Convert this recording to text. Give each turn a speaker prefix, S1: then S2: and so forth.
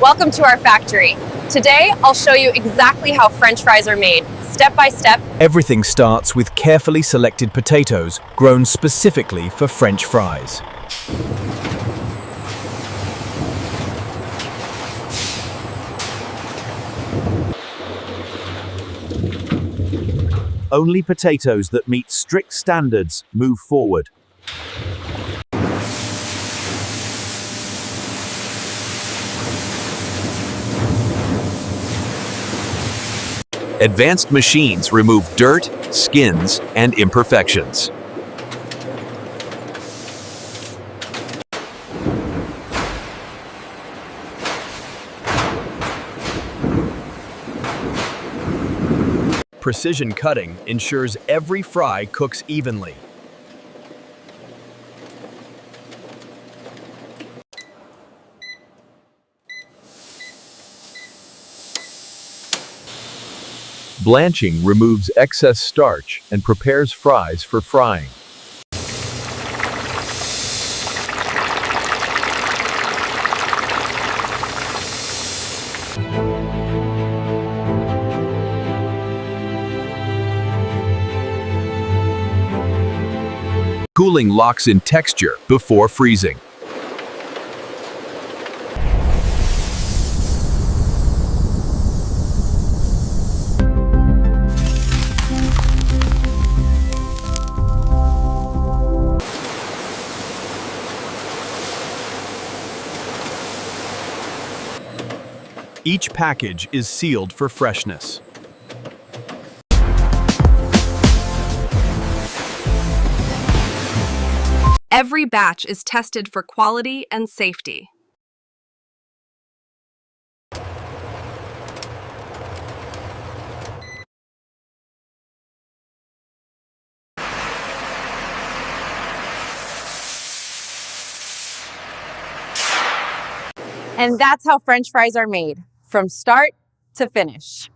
S1: Welcome to our factory. Today, I'll show you exactly how French fries are made, step by step.
S2: Everything starts with carefully selected potatoes grown specifically for French fries. Only potatoes that meet strict standards move forward. Advanced machines remove dirt, skins, and imperfections. Precision cutting ensures every fry cooks evenly. Blanching removes excess starch and prepares fries for frying. Cooling locks in texture before freezing. Each package is sealed for freshness.
S3: Every batch is tested for quality and safety.
S1: And that's how French fries are made, from start to finish.